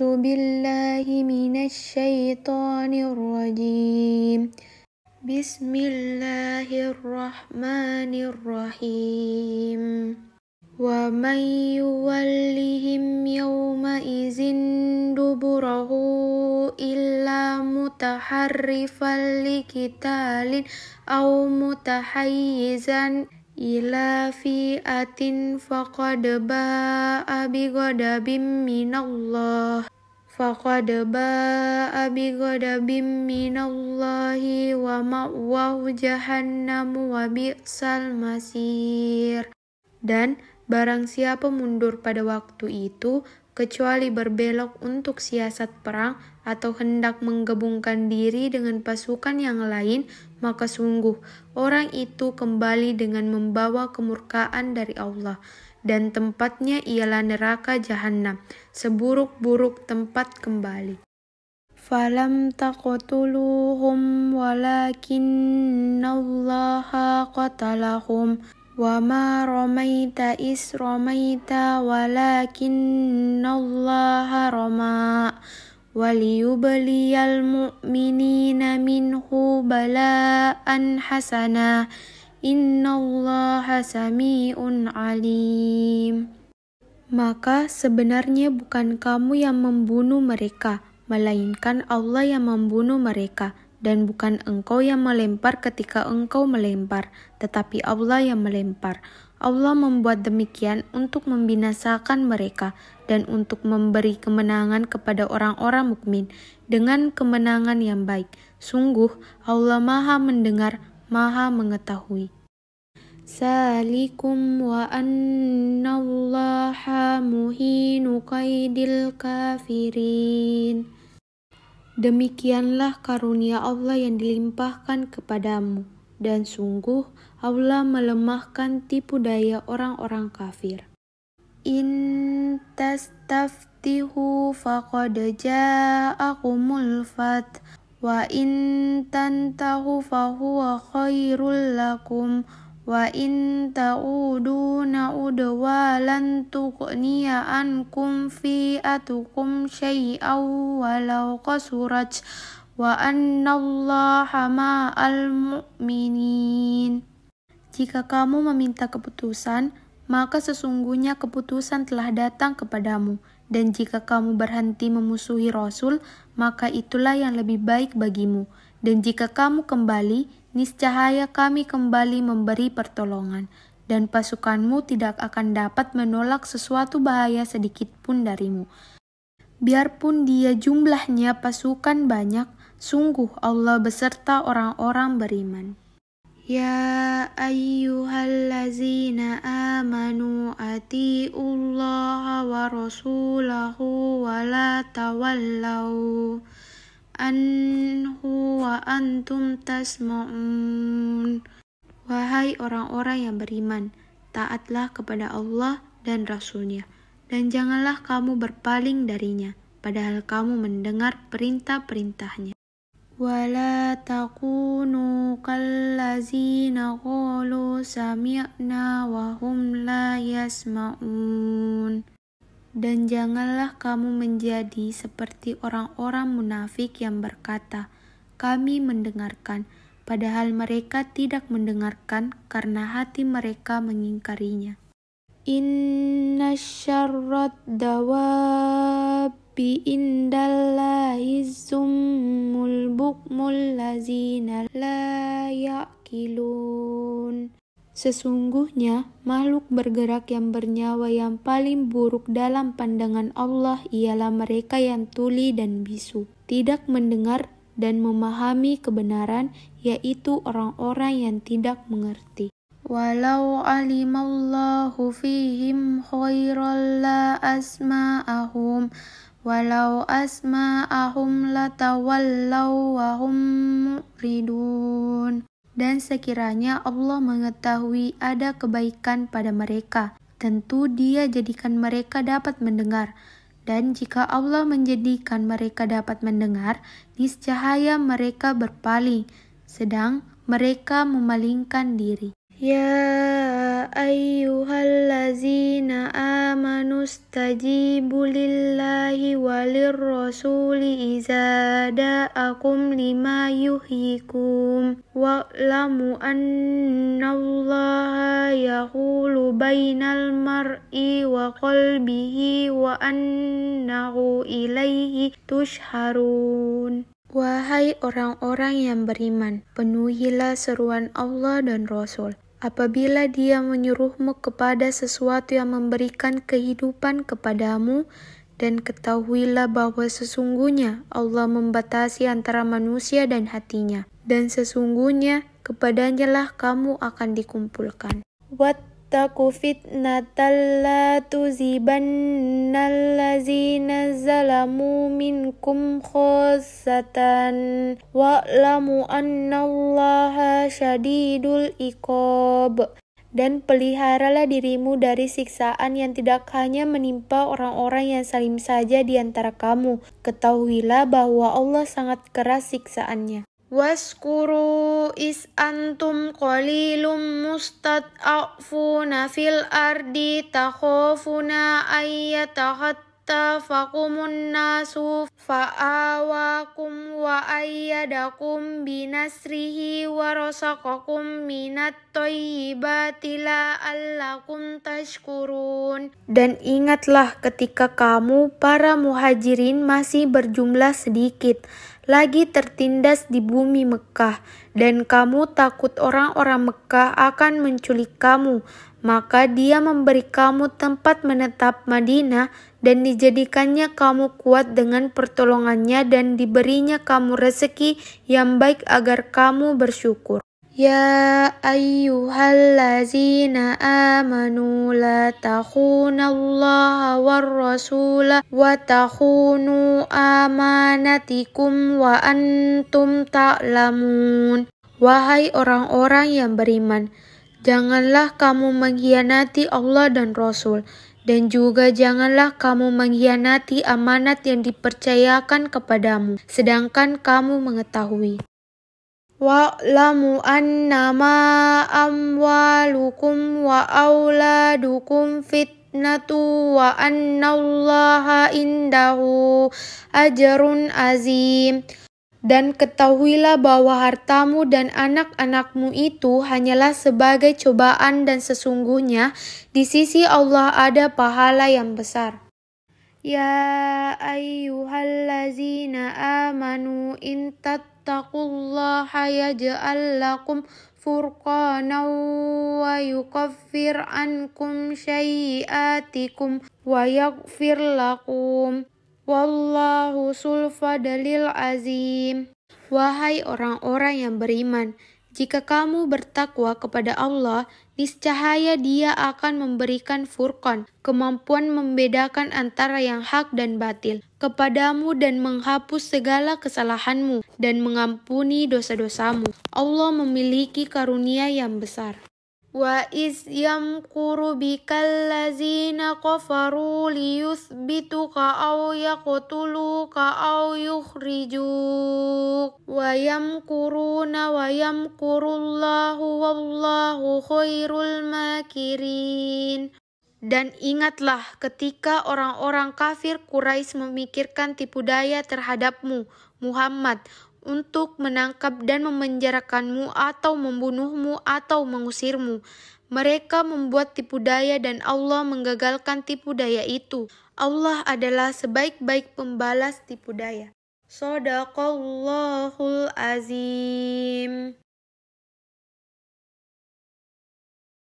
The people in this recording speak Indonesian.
بالله من الشيطان الرجيم بسم الله الرحمن الرحيم ومن يولهم يومئذ دبره إلا متحرفا لقتال أو متحيزا إلى فئة فقد باء بغضب من الله ومأواه جهنم وبئس المصير. Dan barang siapa mundur pada waktu itu, kecuali berbelok untuk siasat perang atau hendak menggabungkan diri dengan pasukan yang lain, maka sungguh orang itu kembali dengan membawa kemurkaan dari Allah, dan tempatnya ialah neraka jahanam, seburuk-buruk tempat kembali. Falam taqtuluhum walakinallaha qatalahum وَمَا رَمَيْتَ إِذْ رَمَيْتَ وَلَكِنَّ اللَّهَ رَمَى وَلِيُبْلِيَ الْمُؤْمِنِينَ مِنْهُ بَلَاءً حَسَنًا إِنَّ اللَّهَ سَمِيعٌ عَلِيمٌ. Maka sebenarnya bukan kamu yang membunuh mereka, melainkan Allah yang membunuh mereka. Dan bukan engkau yang melempar ketika engkau melempar, tetapi Allah yang melempar. Allah membuat demikian untuk membinasakan mereka dan untuk memberi kemenangan kepada orang-orang mukmin dengan kemenangan yang baik. Sungguh Allah Maha mendengar, Maha mengetahui. Salikum wa annallaha muhinu kaidil kafirin. Demikianlah karunia Allah yang dilimpahkan kepadamu, dan sungguh Allah melemahkan tipu daya orang-orang kafir. In tastaftihu faqad ja'akumul fath wa in tantahu fahuwa khairul lakum wa in ta'udu na'udu wa lan tughniya ankum fi'atukum syai'aw walau qasurat wa annallaha ma'al mu'minin. Jika kamu meminta keputusan, maka sesungguhnya keputusan telah datang kepadamu, dan jika kamu berhenti memusuhi Rasul, maka itulah yang lebih baik bagimu. Dan jika kamu kembali, niscaya kami kembali memberi pertolongan, dan pasukanmu tidak akan dapat menolak sesuatu bahaya sedikit pun darimu. Biarpun dia jumlahnya pasukan banyak, sungguh Allah beserta orang-orang beriman. Ya ayyuhallazina amanu ati'ullaha wa rasulahu wa la tawallau anhu wa antum tasma'un. Wahai orang-orang yang beriman, taatlah kepada Allah dan Rasul-Nya, dan janganlah kamu berpaling darinya, padahal kamu mendengar perintah-perintahnya. Wala takunu kallazina qalu sami'na wa hum la yasma'un. Dan janganlah kamu menjadi seperti orang-orang munafik yang berkata, kami mendengarkan, padahal mereka tidak mendengarkan karena hati mereka mengingkarinya. Inna syarrad dawabi indallahi zummul bukmul lazina la ya'kilun. Sesungguhnya makhluk bergerak yang bernyawa yang paling buruk dalam pandangan Allah ialah mereka yang tuli dan bisu, tidak mendengar dan memahami kebenaran, yaitu orang-orang yang tidak mengerti. Walau alimallahu fihim khairan la asma'ahum walau asma'ahum latawallaw wa hum mu'ridun. Dan sekiranya Allah mengetahui ada kebaikan pada mereka, tentu Dia jadikan mereka dapat mendengar. Dan jika Allah menjadikan mereka dapat mendengar, niscaya mereka berpaling, sedang mereka memalingkan diri. Ya ayyuhallazina amanu stajibu lillahi walir rasuli iza da'akum lima yuhyikum wa'lamu annallaha yahulu bainal mar'i wa qalbihi wa annahu ilaihi tushharun. Wahai orang-orang yang beriman, penuhilah seruan Allah dan Rasul. Apabila dia menyuruhmu kepada sesuatu yang memberikan kehidupan kepadamu, dan ketahuilah bahwa sesungguhnya Allah membatasi antara manusia dan hatinya, dan sesungguhnya kepadanya lah kamu akan dikumpulkan. Wattaqu fitnatan la tuzibanna allazina zalamu minkum khassatan wa'lamu annallaha syadidul iqab. Dan peliharalah dirimu dari siksaan yang tidak hanya menimpa orang-orang yang salim saja di antara kamu. Ketahuilah bahwa Allah sangat keras siksaannya. Waskuru is antum qalilum mustad'afuna fil ardi takhafuna ayyatahattafakumun nasu fa'awakum wa ayyadakum binasrihi wa rasaqakum minat thayyibati la'allakum tashkurun. Dan ingatlah ketika kamu para muhajirin masih berjumlah sedikit, lagi tertindas di bumi Mekah, dan kamu takut orang-orang Mekah akan menculik kamu, maka Dia memberi kamu tempat menetap Madinah, dan dijadikannya kamu kuat dengan pertolongannya, dan diberinya kamu rezeki yang baik agar kamu bersyukur. Ya ayyuhallazina amanu la takhunallaha war rasula wa takhunu amanatikum wa antum ta'lamun. Wahai orang-orang yang beriman, janganlah kamu mengkhianati Allah dan Rasul, dan juga janganlah kamu mengkhianati amanat yang dipercayakan kepadamu, sedangkan kamu mengetahui. Wa'lamu annama amwalukum wa auladukum fitnatu wa annallaha indahu ajrun azim. Dan ketahuilah bahwa hartamu dan anak-anakmu itu hanyalah sebagai cobaan, dan sesungguhnya di sisi Allah ada pahala yang besar. Ya ayyuhallazina amanu in tattaqullaha yaj'al lakum furqanan wa yukaffir ankum sayyi'atikum wa yaghfir lakum wallahu sul fadlil azim. Wahai orang-orang yang beriman, jika kamu bertakwa kepada Allah, niscaya Dia akan memberikan furqan, kemampuan membedakan antara yang hak dan batil, kepadamu dan menghapus segala kesalahanmu dan mengampuni dosa-dosamu. Allah memiliki karunia yang besar. Wa iz yamkuru bikal ladzina kafaru liyuthbituka aw yaqtuluka aw yukhrijuk wa yamkuruna wa yamkurullahu wallahu khairul makirin. Dan ingatlah ketika orang-orang kafir Quraisy memikirkan tipu daya terhadapmu, Muhammad, untuk menangkap dan memenjarakanmu atau membunuhmu atau mengusirmu. Mereka membuat tipu daya dan Allah menggagalkan tipu daya itu. Allah adalah sebaik-baik pembalas tipu daya. Shadaqallahul azim.